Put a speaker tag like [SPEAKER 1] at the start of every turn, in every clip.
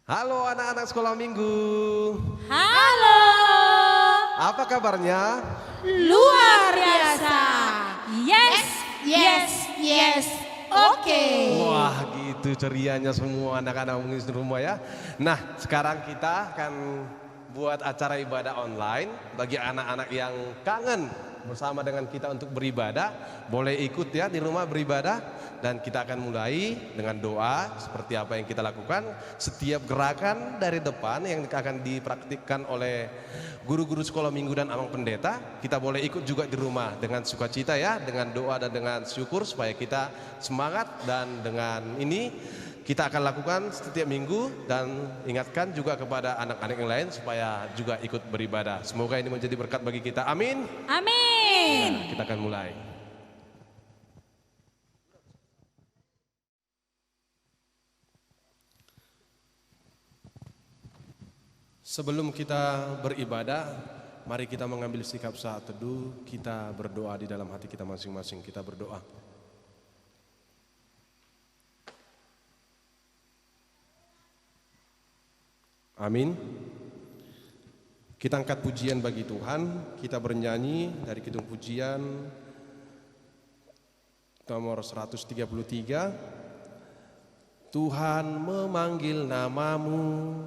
[SPEAKER 1] Halo anak-anak sekolah minggu.
[SPEAKER 2] Halo.
[SPEAKER 1] Apa kabarnya?
[SPEAKER 2] Luar biasa. Yes, yes, yes. Oke.
[SPEAKER 1] Wah gitu cerianya semua anak-anak mengisi rumah ya. Nah sekarang kita akan buat acara ibadah online bagi anak-anak yang kangen bersama dengan kita untuk beribadah. Boleh ikut ya di rumah beribadah. Dan kita akan mulai dengan doa seperti apa yang kita lakukan. Setiap gerakan dari depan yang akan dipraktikkan oleh guru-guru sekolah minggu dan amang pendeta, kita boleh ikut juga di rumah dengan sukacita ya, dengan doa dan dengan syukur supaya kita semangat. Dan dengan ini kita akan lakukan setiap minggu dan ingatkan juga kepada anak-anak yang lain supaya juga ikut beribadah. Semoga ini menjadi berkat bagi kita. Amin.
[SPEAKER 2] Amin.
[SPEAKER 1] Nah, kita akan mulai. Sebelum kita beribadah, mari kita mengambil sikap saat teduh, kita berdoa di dalam hati kita masing-masing. Kita berdoa. Amin. Kita angkat pujian bagi Tuhan, kita bernyanyi dari kidung pujian nomor 133. Tuhan memanggil namamu.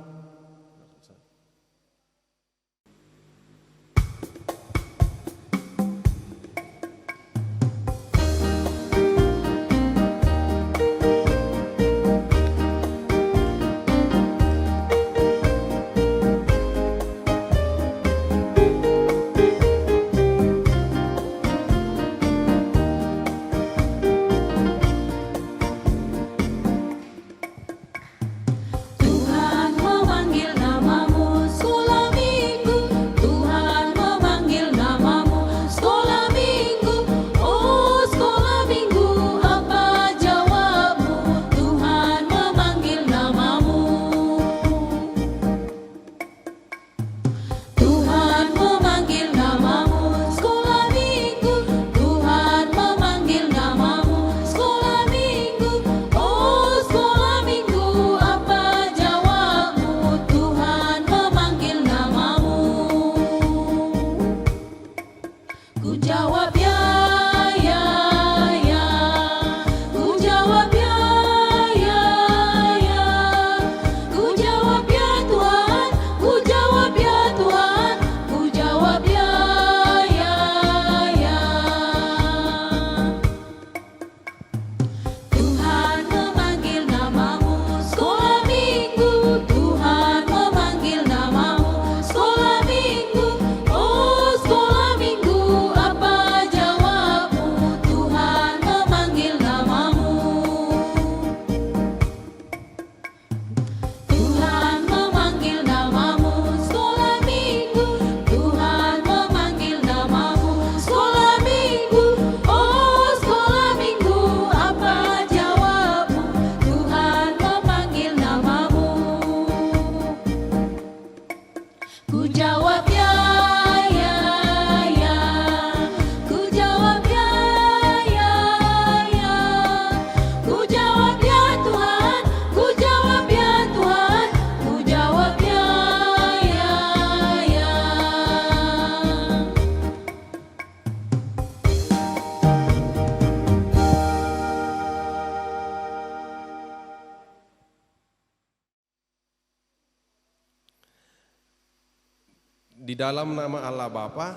[SPEAKER 1] Di dalam nama Allah Bapa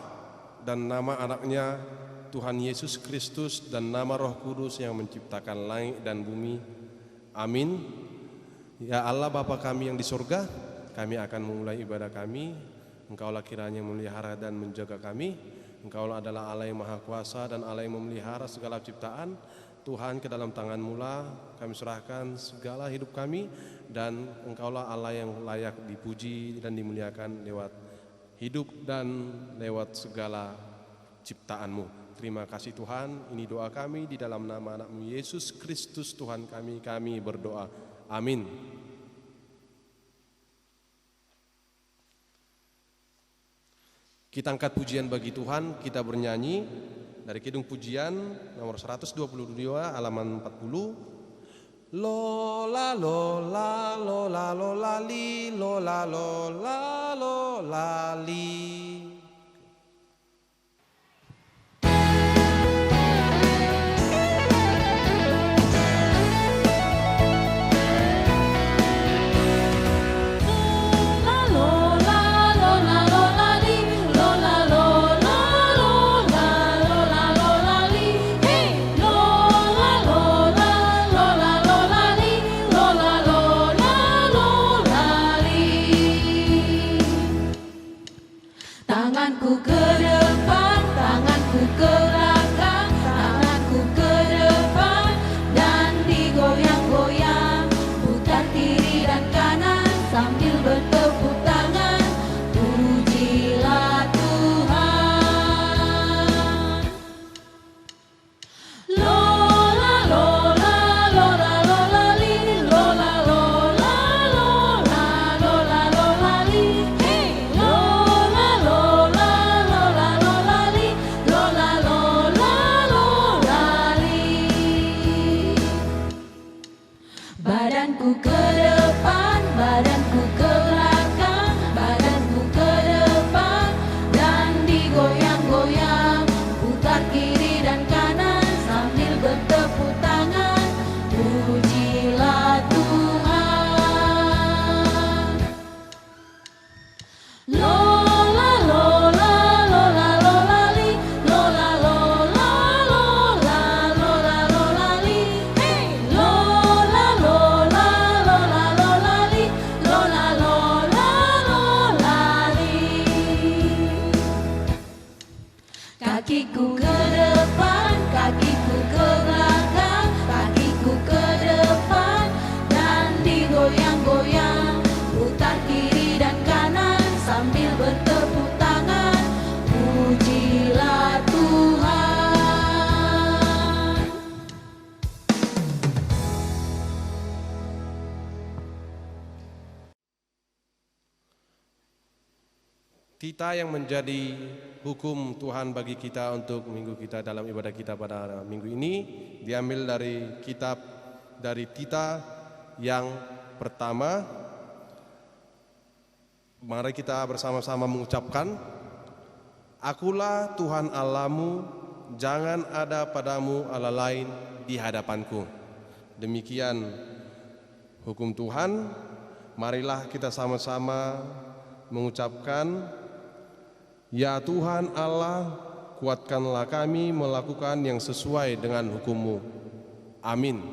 [SPEAKER 1] dan nama anaknya Tuhan Yesus Kristus dan nama Roh Kudus yang menciptakan langit dan bumi. Amin. Ya Allah Bapa kami yang di surga, kami akan memulai ibadah kami. Engkaulah kiranya memelihara dan menjaga kami. Engkaulah adalah Allah yang Maha Kuasa dan Allah yang memelihara segala ciptaan. Tuhan, ke dalam tangan-Mu lah kami serahkan segala hidup kami, dan Engkaulah Allah yang layak dipuji dan dimuliakan lewat hidup dan lewat segala ciptaan-Mu. Terima kasih Tuhan, ini doa kami di dalam nama anak-Mu Yesus Kristus Tuhan kami berdoa. Amin. Kita angkat pujian bagi Tuhan, kita bernyanyi dari kidung pujian nomor 122 halaman 40. Lola lola lola lo la li lo la lo la li.
[SPEAKER 2] Tanganku ke depan, tanganku ke belakang, tanganku ke depan dan digoyang-goyang, putar kiri dan kanan sambil bertepuk tangan. Pujilah Tuhan. Lola lola lola lola li, lola lola lola lola lola li, hey lola lola lola lola li, lola lola lola li. Badanku ke depan, badanku ke belakang, badanku ke depan dan digoyang-goyang, putar kiri dan kanan sambil bertepuk tangan. Pujilah Tuhan. Lola lola lola lola li, lola lola lola lola lola li, hey lola lola lola lola li, lola lola lola li. Kakiku ke depan, kakiku ke belakang, kakiku ke depan dan digoyang-goyang, putar kiri dan kanan sambil bertepuk tangan. Pujilah Tuhan.
[SPEAKER 1] Kita yang menjadi hukum Tuhan bagi kita untuk minggu kita dalam ibadah kita pada minggu ini diambil dari kitab dari Tita yang pertama. Mari kita bersama-sama mengucapkan, Akulah Tuhan Allahmu, jangan ada padamu Allah lain di hadapanku. Demikian hukum Tuhan. Marilah kita sama-sama mengucapkan, Ya Tuhan Allah, kuatkanlah kami melakukan yang sesuai dengan hukum-Mu. Amin.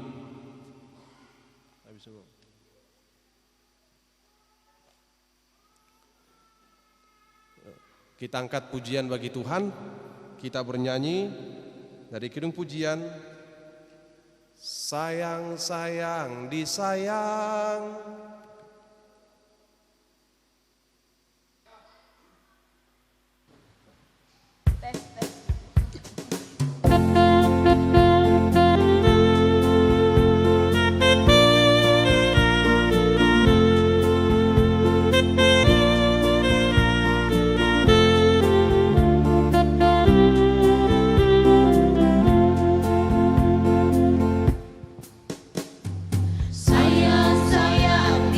[SPEAKER 1] Kita angkat pujian bagi Tuhan. Kita bernyanyi dari kidung pujian, Sayang, sayang, disayang.
[SPEAKER 2] Sayang, sayang,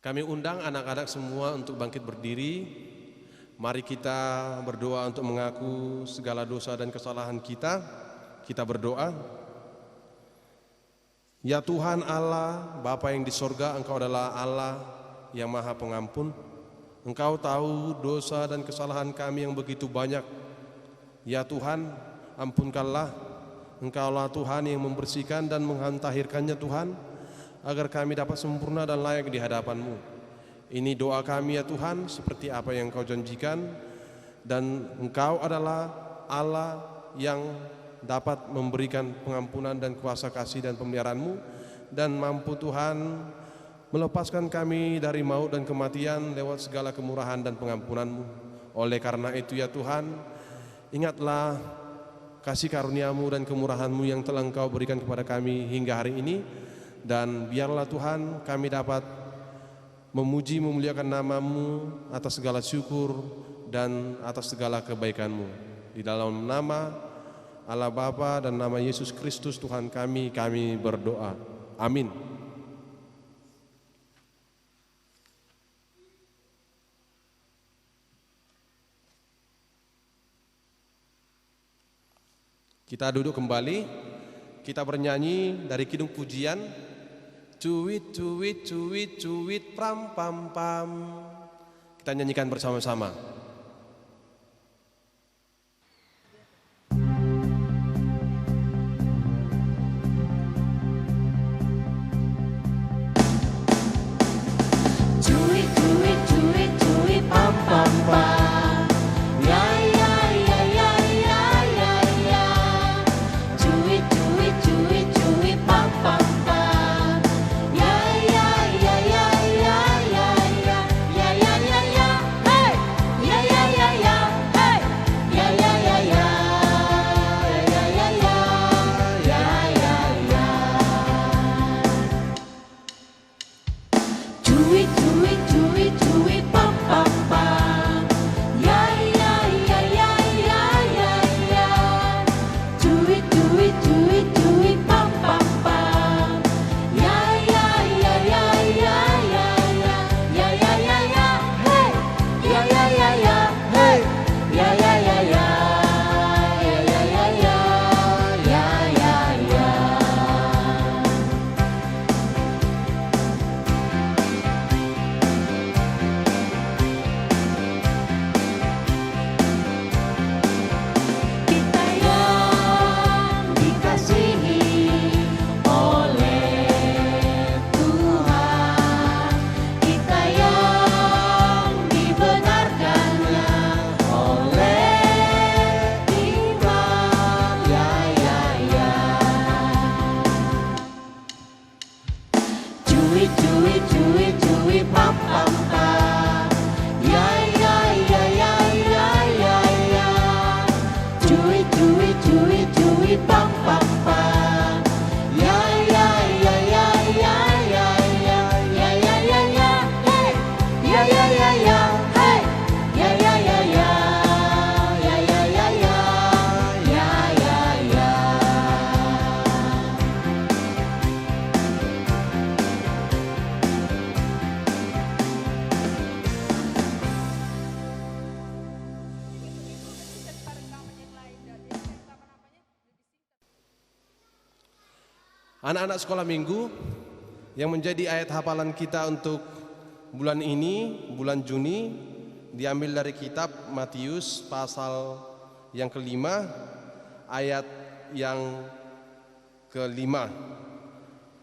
[SPEAKER 1] Kami undang anak-anak semua untuk bangkit berdiri. Mari kita berdoa untuk mengaku segala dosa dan kesalahan kita. Kita berdoa. Ya Tuhan Allah, Bapa yang di sorga, Engkau adalah Allah yang Maha Pengampun. Engkau tahu dosa dan kesalahan kami yang begitu banyak. Ya Tuhan, ampunkanlah. Engkaulah Tuhan yang membersihkan dan menghantahirkannya Tuhan, agar kami dapat sempurna dan layak di hadapan-Mu. Ini doa kami ya Tuhan, seperti apa yang Engkau janjikan. Dan Engkau adalah Allah yang dapat memberikan pengampunan dan kuasa kasih dan pemeliharaan-Mu, dan mampu Tuhan melepaskan kami dari maut dan kematian lewat segala kemurahan dan pengampunan-Mu. Oleh karena itu ya Tuhan, ingatlah kasih karunia-Mu dan kemurahan-Mu yang telah Engkau berikan kepada kami hingga hari ini. Dan biarlah Tuhan kami dapat memuji memuliakan nama-Mu atas segala syukur dan atas segala kebaikan-Mu. Di dalam nama Allah Bapa dan nama Yesus Kristus Tuhan kami berdoa. Amin. Kita duduk kembali, kita bernyanyi dari Kidung Pujian, cuwit cuwit cuwit cuwit pram pam pam. Kita nyanyikan bersama-sama.
[SPEAKER 2] Cuit cuit cuit cuit pam pam pam. Ya ya ya ya ya ya ya. Cuit cuit cuit cuit pam pam pam. Ya ya ya ya ya ya ya. Ya ya ya ya. Hey. Ya ya ya ya. Hey. Ya ya ya ya. Ya ya ya ya. Ya ya ya. Cuit cuit cuit cuit pam pam pam. Ya ya ya ya ya ya ya. Cuit cuit cuit cuit pam pam pam. Ya ya ya ya ya ya ya. Ya ya ya ya. Hey. Ya ya ya ya. Hey. Ya ya ya ya. Ya ya ya ya. Ya ya ya. Kita yang dikasihi oleh Tuhan, kita yang dibenarkannya oleh iman. Ya ya ya. Cuit cuit cuit cuit pam pam pam. Ya ya ya ya ya ya ya. Cuit cuit cuit cuit pam pam pam. Ya ya ya ya ya ya ya. Ya ya ya ya. Hey. Ya ya ya ya. Hey. Ya ya ya ya. Ya ya ya ya. Ya ya ya.
[SPEAKER 1] Anak-anak sekolah minggu yang menjadi ayat hafalan kita untuk bulan ini, bulan Juni, diambil dari kitab Matius pasal yang kelima, ayat yang kelima.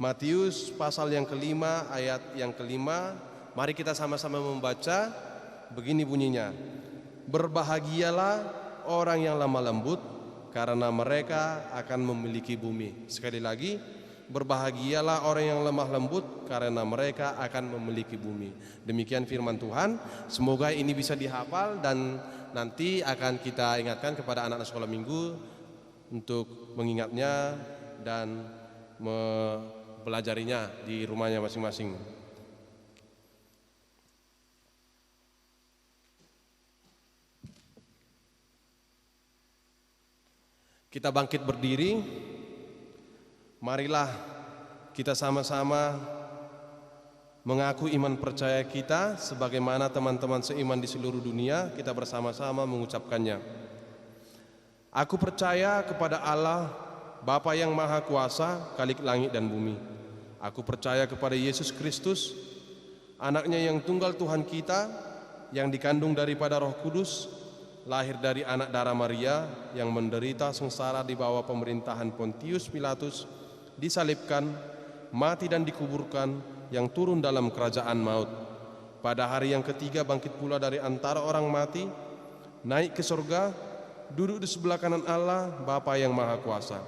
[SPEAKER 1] Matius pasal yang kelima, ayat yang kelima. Mari kita sama-sama membaca. Begini bunyinya: berbahagialah orang yang lemah lembut, karena mereka akan memiliki bumi. Sekali lagi, berbahagialah orang yang lemah lembut, karena mereka akan memiliki bumi. Demikian firman Tuhan. Semoga ini bisa dihafal dan nanti akan kita ingatkan kepada anak-anak sekolah minggu untuk mengingatnya dan mempelajarinya di rumahnya masing-masing. Kita bangkit berdiri. Marilah kita sama-sama mengaku iman percaya kita sebagaimana teman-teman seiman di seluruh dunia, kita bersama-sama mengucapkannya. Aku percaya kepada Allah, Bapa yang Maha Kuasa, Khalik langit dan bumi. Aku percaya kepada Yesus Kristus, anaknya yang tunggal Tuhan kita, yang dikandung daripada Roh Kudus, lahir dari anak darah Maria, yang menderita sengsara di bawah pemerintahan Pontius Pilatus, disalibkan, mati dan dikuburkan, yang turun dalam kerajaan maut. Pada hari yang ketiga bangkit pula dari antara orang mati, naik ke surga, duduk di sebelah kanan Allah, Bapa yang Maha Kuasa.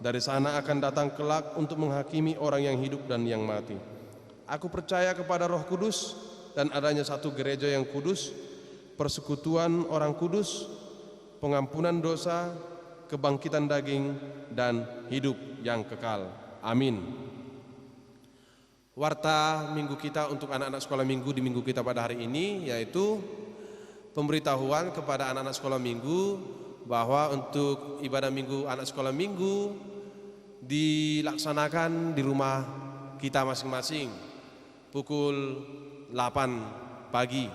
[SPEAKER 1] Dari sana akan datang kelak untuk menghakimi orang yang hidup dan yang mati. Aku percaya kepada Roh Kudus dan adanya satu gereja yang kudus, persekutuan orang kudus, pengampunan dosa, kebangkitan daging, dan hidup yang kekal. Amin. Warta minggu kita untuk anak-anak sekolah minggu di minggu kita pada hari ini yaitu pemberitahuan kepada anak-anak sekolah minggu bahwa untuk ibadah minggu anak sekolah minggu dilaksanakan di rumah kita masing-masing pukul 8 pagi.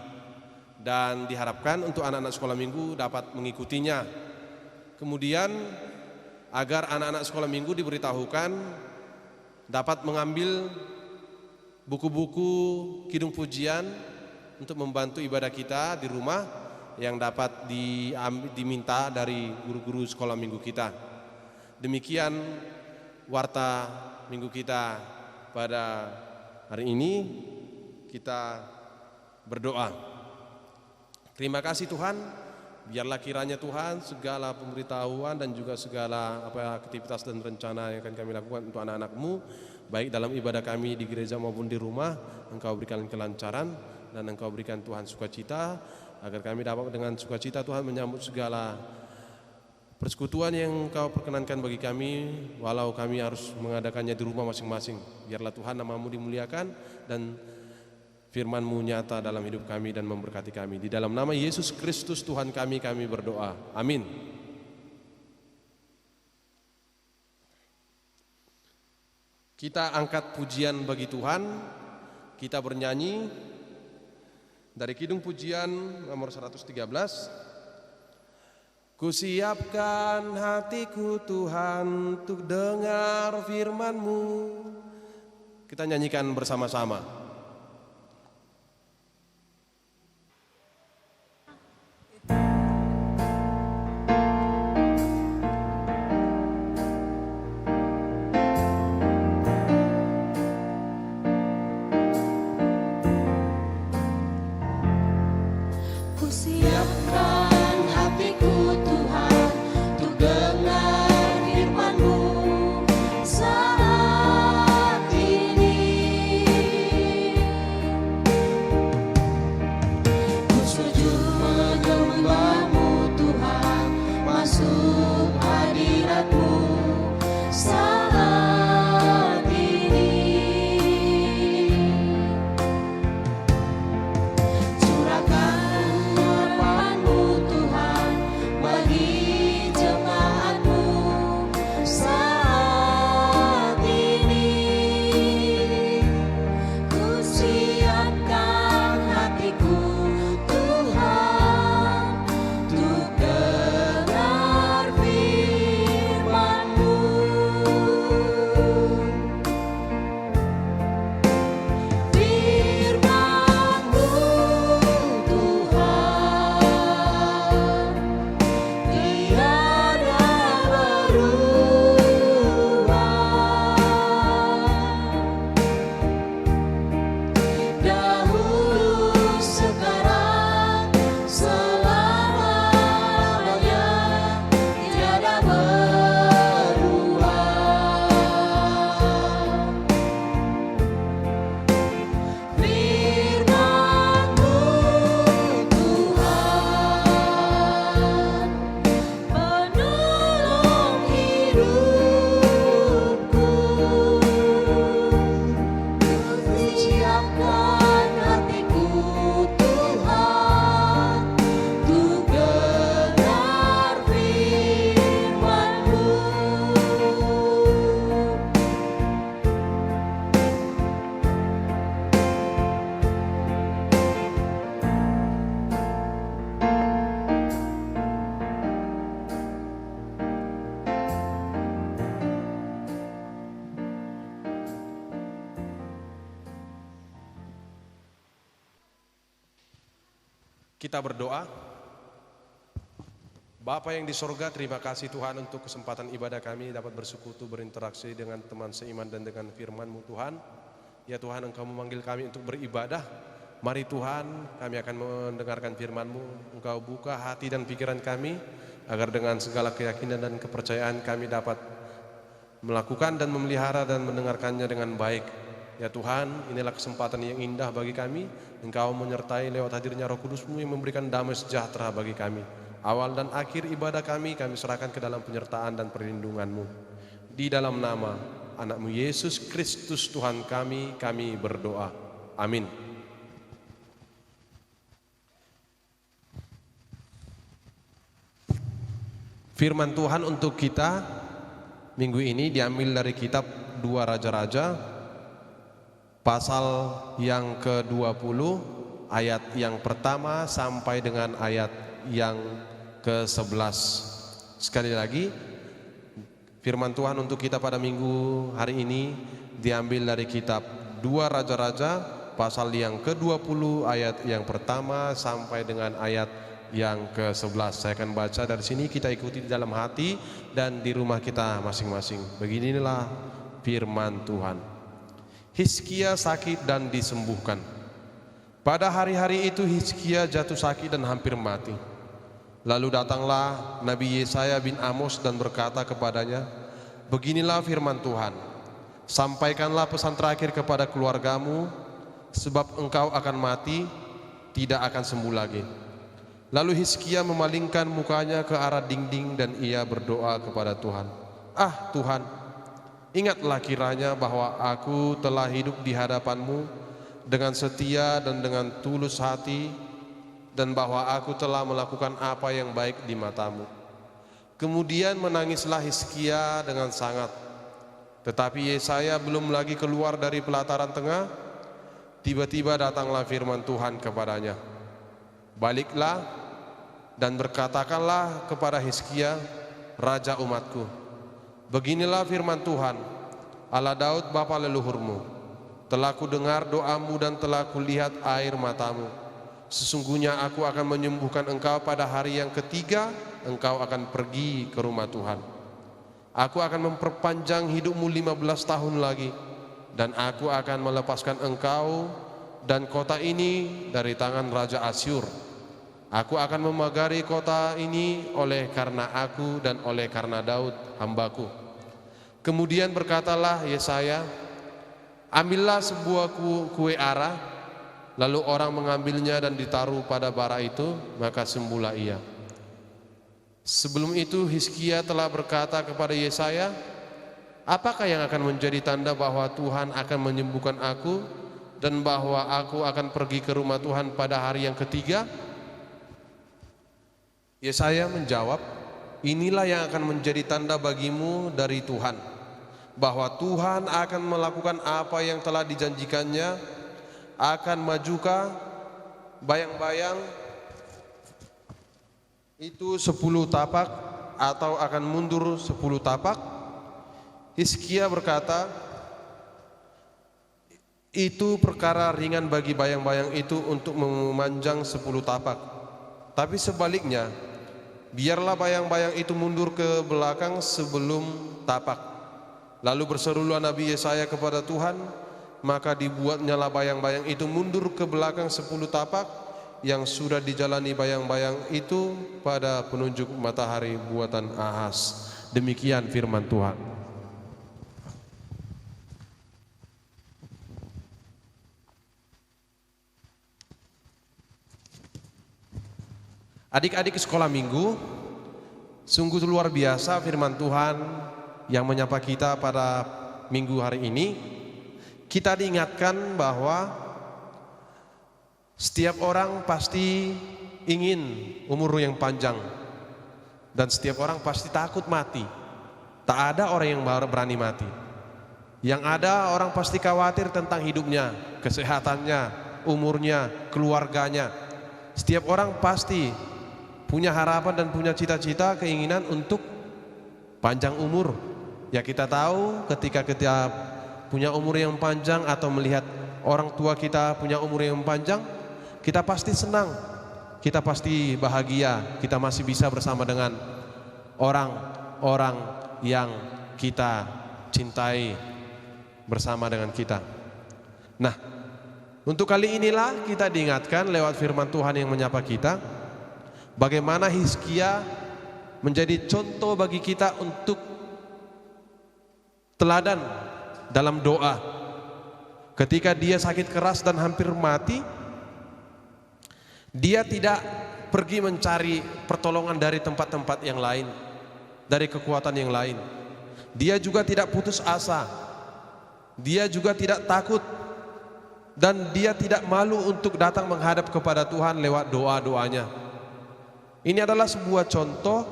[SPEAKER 1] Dan diharapkan untuk anak-anak sekolah minggu dapat mengikutinya. Kemudian agar anak-anak sekolah minggu diberitahukan dapat mengambil buku-buku kidung pujian untuk membantu ibadah kita di rumah yang dapat diminta dari guru-guru sekolah minggu kita. Demikian warta minggu kita pada hari ini. Kita berdoa. Terima kasih Tuhan, biarlah kiranya Tuhan segala pemberitahuan dan juga segala aktivitas dan rencana yang akan kami lakukan untuk anak-anak-Mu, baik dalam ibadah kami di gereja maupun di rumah, Engkau berikan kelancaran dan Engkau berikan Tuhan sukacita, agar kami dapat dengan sukacita Tuhan menyambut segala persekutuan yang Engkau perkenankan bagi kami, walau kami harus mengadakannya di rumah masing-masing. Biarlah Tuhan nama-Mu dimuliakan dan firman-Mu nyata dalam hidup kami dan memberkati kami. Di dalam nama Yesus Kristus Tuhan kami berdoa. Amin. Kita angkat pujian bagi Tuhan. Kita bernyanyi dari Kidung Pujian nomor 113. Kusiapkan hatiku Tuhan untuk dengar firman-Mu. Kita nyanyikan bersama-sama.
[SPEAKER 2] Saat ini
[SPEAKER 1] Kita berdoa. Bapa yang di sorga, terima kasih Tuhan untuk kesempatan ibadah kami dapat bersekutu, berinteraksi dengan teman seiman dan dengan firman-Mu Tuhan. Ya Tuhan, Engkau memanggil kami untuk beribadah. Mari Tuhan, kami akan mendengarkan firman-Mu. Engkau buka hati dan pikiran kami, agar dengan segala keyakinan dan kepercayaan kami dapat melakukan dan memelihara dan mendengarkannya dengan baik. Ya Tuhan, inilah kesempatan yang indah bagi kami. Engkau menyertai lewat hadirnya Roh Kudus-Mu yang memberikan damai sejahtera bagi kami. Awal dan akhir ibadah kami serahkan ke dalam penyertaan dan perlindungan-Mu. Di dalam nama Anak-Mu Yesus Kristus Tuhan kami berdoa. Amin. Firman Tuhan untuk kita minggu ini diambil dari kitab 2 Raja-Raja pasal yang ke-20 ayat yang pertama sampai dengan ayat yang ke-11. Sekali lagi, firman Tuhan untuk kita pada minggu hari ini diambil dari kitab 2 Raja-Raja pasal yang ke-20 ayat yang pertama sampai dengan ayat yang ke-11. Saya akan baca dari sini, kita ikuti di dalam hati dan di rumah kita masing-masing. Beginilah firman Tuhan. Hizkia sakit dan disembuhkan. Pada hari-hari itu Hizkia jatuh sakit dan hampir mati. Lalu datanglah Nabi Yesaya bin Amos dan berkata kepadanya, beginilah firman Tuhan, sampaikanlah pesan terakhir kepada keluargamu, sebab engkau akan mati, tidak akan sembuh lagi. Lalu Hizkia memalingkan mukanya ke arah dinding dan ia berdoa kepada Tuhan, ah Tuhan, ingatlah kiranya bahwa aku telah hidup di hadapan-Mu dengan setia dan dengan tulus hati, dan bahwa aku telah melakukan apa yang baik di mata-Mu. Kemudian menangislah Hizkia dengan sangat. Tetapi Yesaya belum lagi keluar dari pelataran tengah, tiba-tiba datanglah firman Tuhan kepadanya, baliklah dan berkatakanlah kepada Hizkia, raja umatku, beginilah firman Tuhan, Allah Daud bapa leluhurmu, telah kudengar doamu dan telah kulihat air matamu. Sesungguhnya aku akan menyembuhkan engkau pada hari yang ketiga, engkau akan pergi ke rumah Tuhan. Aku akan memperpanjang hidupmu 15 tahun lagi, dan aku akan melepaskan engkau dan kota ini dari tangan Raja Asyur. Aku akan memagari kota ini oleh karena aku dan oleh karena Daud hambaku. Kemudian berkatalah Yesaya, ambillah sebuah kue ara. Lalu orang mengambilnya dan ditaruh pada bara itu, maka sembuhlah ia. Sebelum itu Hizkia telah berkata kepada Yesaya, apakah yang akan menjadi tanda bahwa Tuhan akan menyembuhkan aku dan bahwa aku akan pergi ke rumah Tuhan pada hari yang ketiga? Yesaya menjawab, inilah yang akan menjadi tanda bagimu dari Tuhan, bahwa Tuhan akan melakukan apa yang telah dijanjikannya, akan majukah bayang-bayang itu 10 tapak atau akan mundur 10 tapak? Hizkia berkata, itu perkara ringan bagi bayang-bayang itu untuk memanjang 10 tapak. Tapi sebaliknya, biarlah bayang-bayang itu mundur ke belakang sebelum tapak. Lalu berserulah Nabi Yesaya kepada Tuhan, maka dibuatnyalah bayang-bayang itu mundur ke belakang 10 tapak, yang sudah dijalani bayang-bayang itu pada penunjuk matahari buatan Ahaz. Demikian firman Tuhan. Adik-adik sekolah minggu, sungguh luar biasa firman Tuhan yang menyapa kita pada minggu hari ini. Kita diingatkan bahwa setiap orang pasti ingin umur yang panjang, dan setiap orang pasti takut mati. Tak ada orang yang berani mati. Yang ada orang pasti khawatir tentang hidupnya, kesehatannya, umurnya, keluarganya. Setiap orang pasti punya harapan dan punya cita-cita, keinginan untuk panjang umur. Ya kita tahu ketika kita punya umur yang panjang atau melihat orang tua kita punya umur yang panjang, kita pasti senang, kita pasti bahagia, kita masih bisa bersama dengan orang-orang yang kita cintai bersama dengan kita. Nah, untuk kali inilah kita diingatkan lewat firman Tuhan yang menyapa kita, bagaimana Hizkia menjadi contoh bagi kita untuk teladan dalam doa. Ketika dia sakit keras dan hampir mati, dia tidak pergi mencari pertolongan dari tempat-tempat yang lain, dari kekuatan yang lain. Dia juga tidak putus asa, dia juga tidak takut, dan dia tidak malu untuk datang menghadap kepada Tuhan lewat doa-doanya. Ini adalah sebuah contoh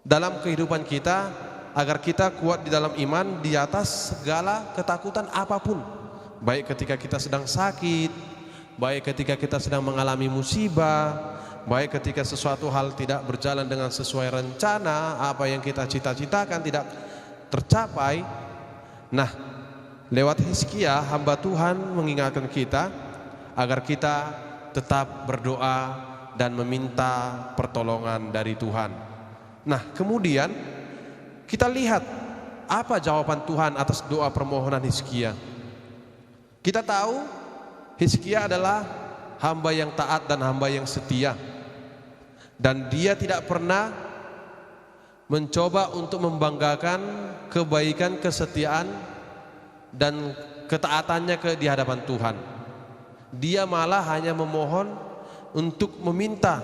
[SPEAKER 1] dalam kehidupan kita, agar kita kuat di dalam iman di atas segala ketakutan apapun, baik ketika kita sedang sakit, baik ketika kita sedang mengalami musibah, baik ketika sesuatu hal tidak berjalan dengan sesuai rencana, apa yang kita cita-citakan tidak tercapai. Nah, lewat Hizkia hamba Tuhan mengingatkan kita agar kita tetap berdoa dan meminta pertolongan dari Tuhan. Nah, kemudian kita lihat apa jawaban Tuhan atas doa permohonan Hizkia. Kita tahu Hizkia adalah hamba yang taat dan hamba yang setia, dan dia tidak pernah mencoba untuk membanggakan kebaikan, kesetiaan dan ketaatannya di hadapan Tuhan. Dia malah hanya memohon untuk meminta,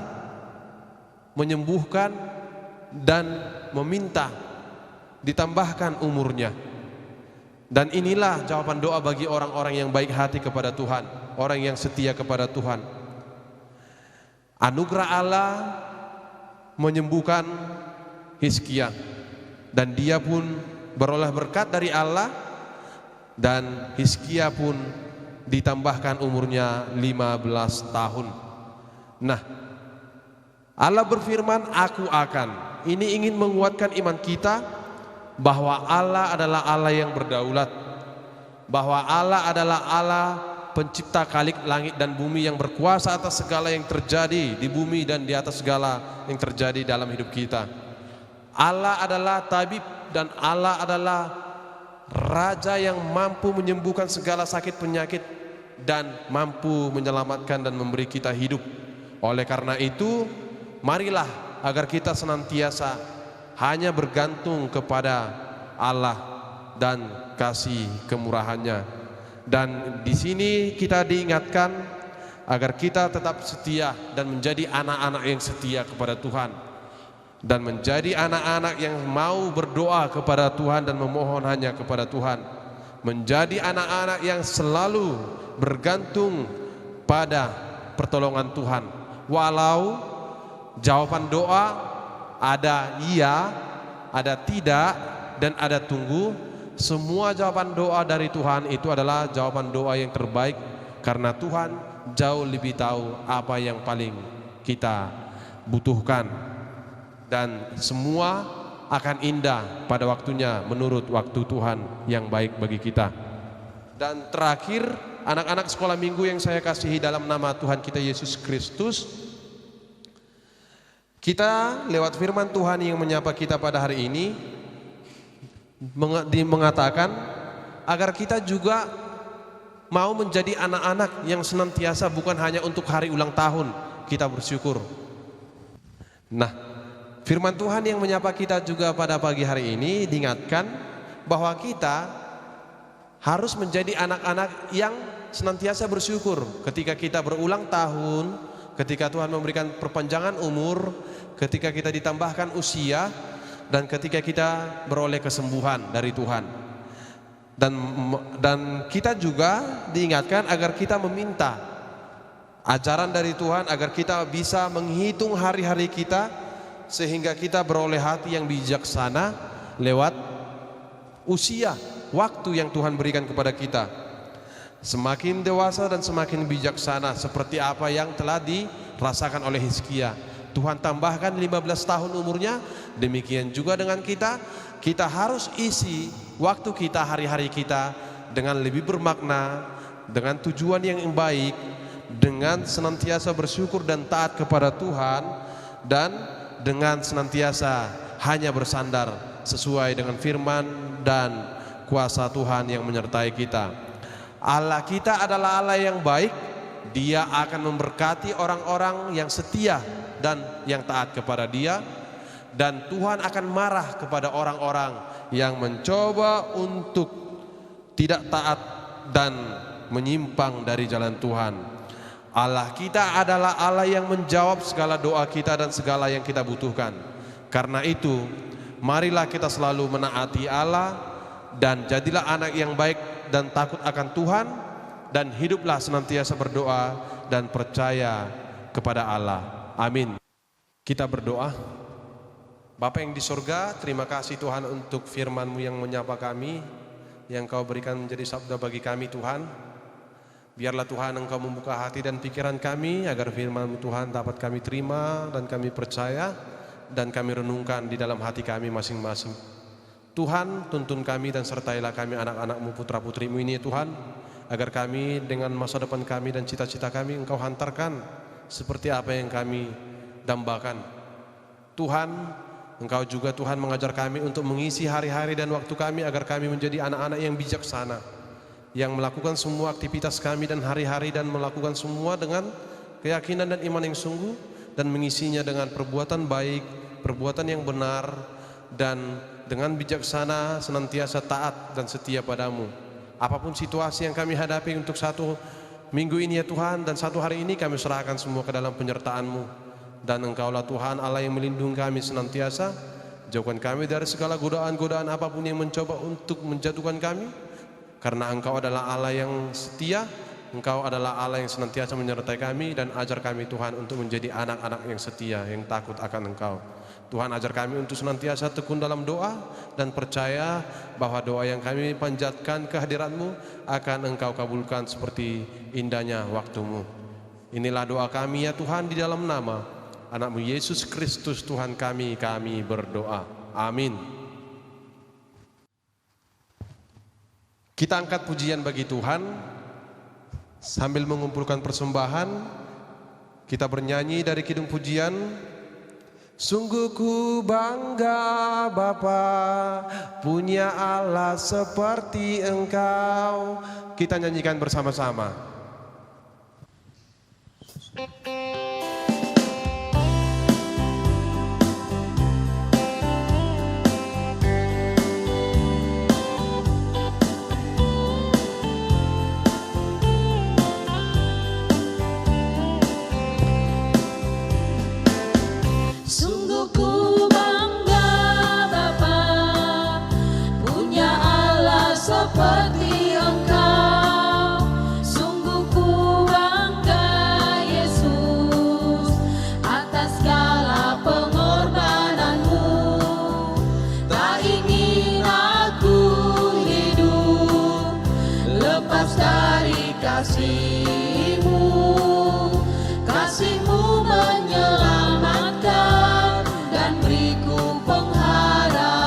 [SPEAKER 1] menyembuhkan, dan meminta ditambahkan umurnya. Dan inilah jawaban doa bagi orang-orang yang baik hati kepada Tuhan, orang yang setia kepada Tuhan. Anugerah Allah menyembuhkan Hizkia, dan dia pun beroleh berkat dari Allah, dan Hizkia pun ditambahkan umurnya 15 tahun. Nah, Allah berfirman, aku akan. Ini ingin menguatkan iman kita bahwa Allah adalah Allah yang berdaulat, bahwa Allah adalah Allah pencipta khalik langit dan bumi, yang berkuasa atas segala yang terjadi di bumi dan di atas segala yang terjadi dalam hidup kita. Allah adalah tabib, dan Allah adalah Raja yang mampu menyembuhkan segala sakit penyakit dan mampu menyelamatkan dan memberi kita hidup. Oleh karena itu, marilah agar kita senantiasa hanya bergantung kepada Allah dan kasih kemurahannya. Dan di sini kita diingatkan agar kita tetap setia dan menjadi anak-anak yang setia kepada Tuhan, dan menjadi anak-anak yang mau berdoa kepada Tuhan dan memohon hanya kepada Tuhan, menjadi anak-anak yang selalu bergantung pada pertolongan Tuhan. Walau jawaban doa ada iya, ada tidak, dan ada tunggu, semua jawaban doa dari Tuhan itu adalah jawaban doa yang terbaik, karena Tuhan jauh lebih tahu apa yang paling kita butuhkan, dan semua akan indah pada waktunya menurut waktu Tuhan yang baik bagi kita. Dan terakhir, anak-anak sekolah minggu yang saya kasihi dalam nama Tuhan kita Yesus Kristus, kita lewat firman Tuhan yang menyapa kita pada hari ini mengatakan agar kita juga mau menjadi anak-anak yang senantiasa bukan hanya untuk hari ulang tahun kita bersyukur. Nah, firman Tuhan yang menyapa kita juga pada pagi hari ini diingatkan bahwa kita harus menjadi anak-anak yang senantiasa bersyukur ketika kita berulang tahun, ketika Tuhan memberikan perpanjangan umur, ketika kita ditambahkan usia, dan ketika kita beroleh kesembuhan dari Tuhan. Dan kita juga diingatkan agar kita meminta ajaran dari Tuhan, agar kita bisa menghitung hari-hari kita sehingga kita beroleh hati yang bijaksana lewat usia, waktu yang Tuhan berikan kepada kita. Semakin dewasa dan semakin bijaksana seperti apa yang telah dirasakan oleh Hizkia. Tuhan tambahkan 15 tahun umurnya. Demikian juga dengan kita. Kita harus isi waktu kita, hari-hari kita dengan lebih bermakna, dengan tujuan yang baik, dengan senantiasa bersyukur dan taat kepada Tuhan, dan dengan senantiasa hanya bersandar sesuai dengan firman dan kuasa Tuhan yang menyertai kita. Allah kita adalah Allah yang baik. Dia akan memberkati orang-orang yang setia dan yang taat kepada Dia, dan Tuhan akan marah kepada orang-orang yang mencoba untuk tidak taat dan menyimpang dari jalan Tuhan. Allah kita adalah Allah yang menjawab segala doa kita dan segala yang kita butuhkan. Karena itu, marilah kita selalu menaati Allah dan jadilah anak yang baik dan takut akan Tuhan, dan hiduplah senantiasa berdoa dan percaya kepada Allah. Amin. Kita berdoa. Bapa yang di surga, terima kasih Tuhan untuk firman-Mu yang menyapa kami, yang Kau berikan menjadi sabda bagi kami Tuhan. Biarlah Tuhan Engkau membuka hati dan pikiran kami, agar firman-Mu Tuhan dapat kami terima dan kami percaya, dan kami renungkan di dalam hati kami masing-masing. Tuhan, tuntun kami dan sertailah kami anak-anak-Mu, putra-putri-Mu ini Tuhan, agar kami dengan masa depan kami dan cita-cita kami Engkau hantarkan seperti apa yang kami dambakan. Tuhan, Engkau juga Tuhan mengajar kami untuk mengisi hari-hari dan waktu kami agar kami menjadi anak-anak yang bijaksana, yang melakukan semua aktivitas kami dan hari-hari, dan melakukan semua dengan keyakinan dan iman yang sungguh, dan mengisinya dengan perbuatan baik, perbuatan yang benar, dan dengan bijaksana senantiasa taat dan setia padamu. Apapun situasi yang kami hadapi untuk satu minggu ini ya Tuhan, dan satu hari ini kami serahkan semua ke dalam penyertaan-Mu. Dan Engkaulah Tuhan Allah yang melindungi kami senantiasa. Jauhkan kami dari segala godaan-godaan apapun yang mencoba untuk menjatuhkan kami, karena Engkau adalah Allah yang setia, Engkau adalah Allah yang senantiasa menyertai kami. Dan ajar kami Tuhan untuk menjadi anak-anak yang setia, yang takut akan Engkau. Tuhan, ajar kami untuk senantiasa tekun dalam doa, dan percaya bahwa doa yang kami panjatkan kehadirat-Mu akan Engkau kabulkan seperti indahnya waktu-Mu. Inilah doa kami ya Tuhan, di dalam nama Anak-Mu Yesus Kristus Tuhan kami berdoa. Amin. Kita angkat pujian bagi Tuhan sambil mengumpulkan persembahan. Kita bernyanyi dari kidung pujian. Sungguh ku bangga Bapa, punya Allah seperti Engkau. Kita nyanyikan bersama-sama.
[SPEAKER 2] Seperti Engkau, sungguh ku bangga Yesus atas segala pengorbananmu. Tak ingin aku hidup lepas dari kasih-Mu. Kasih-Mu menyelamatkan dan beriku pengharapan.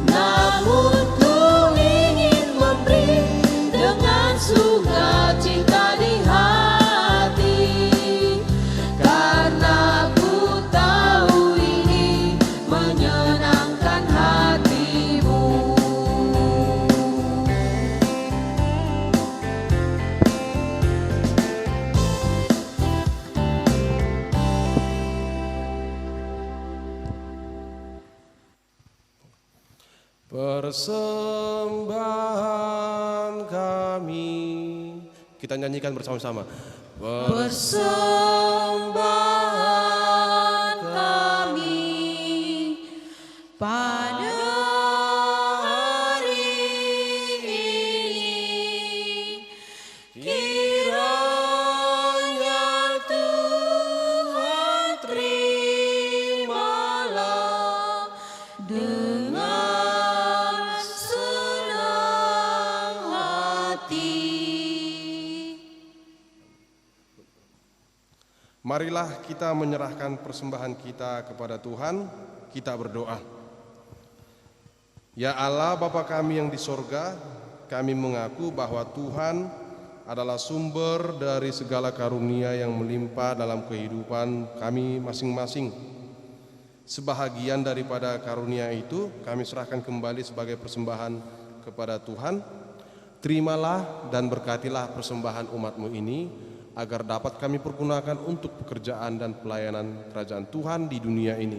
[SPEAKER 2] Namun ku ingin memberi dengan sukacita di hati, karena ku tahu ini menyenangkan hati-Mu.
[SPEAKER 1] Persembahan kami, kita nyanyikan bersama-sama.
[SPEAKER 2] Persembahan kami pada hari ini, kiranya Tuhan terimalah dengan senang
[SPEAKER 1] Marilah kita menyerahkan persembahan kita kepada Tuhan. Kita berdoa. Ya Allah Bapa kami yang di sorga, kami mengaku bahwa Tuhan adalah sumber dari segala karunia yang melimpah dalam kehidupan kami masing-masing. Sebahagian daripada karunia itu kami serahkan kembali sebagai persembahan kepada Tuhan. Terimalah dan berkatilah persembahan umat-Mu ini, agar dapat kami pergunakan untuk pekerjaan dan pelayanan kerajaan Tuhan di dunia ini.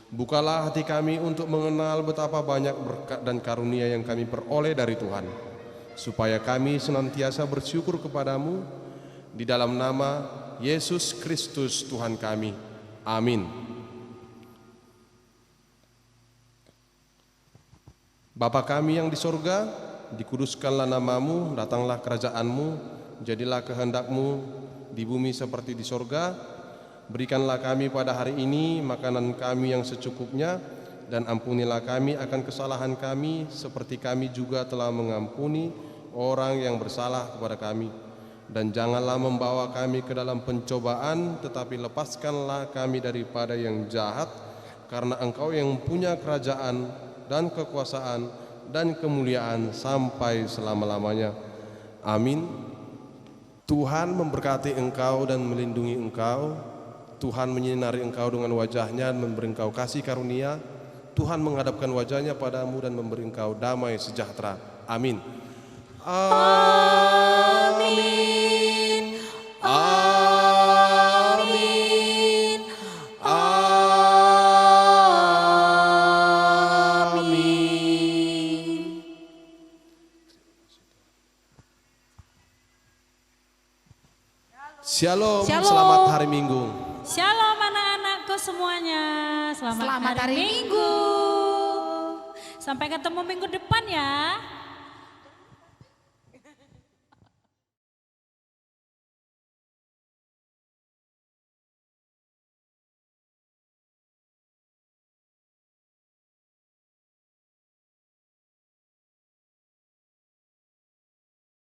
[SPEAKER 1] Bukalah hati kami untuk mengenal betapa banyak berkat dan karunia yang kami peroleh dari Tuhan, supaya kami senantiasa bersyukur kepadamu, di dalam nama Yesus Kristus Tuhan kami. Amin. Bapa kami yang di sorga, dikuduskanlah namamu, datanglah kerajaanmu, jadilah kehendak-Mu di bumi seperti di sorga. Berikanlah kami pada hari ini makanan kami yang secukupnya, dan ampunilah kami akan kesalahan kami, seperti kami juga telah mengampuni orang yang bersalah kepada kami. Dan janganlah membawa kami ke dalam pencobaan, tetapi lepaskanlah kami daripada yang jahat, karena Engkau yang punya kerajaan dan kekuasaan dan kemuliaan sampai selama-lamanya. Amin. Tuhan memberkati engkau dan melindungi engkau. Tuhan menyinari engkau dengan wajah-Nya dan memberi engkau kasih karunia. Tuhan menghadapkan wajah-Nya padamu dan memberi engkau damai sejahtera. Amin. Amin. Amin. Amin. Shalom,
[SPEAKER 2] Shalom.
[SPEAKER 1] Selamat hari Minggu.
[SPEAKER 3] Shalom anak-anakku semuanya. Selamat hari Minggu. Sampai ketemu minggu depan ya.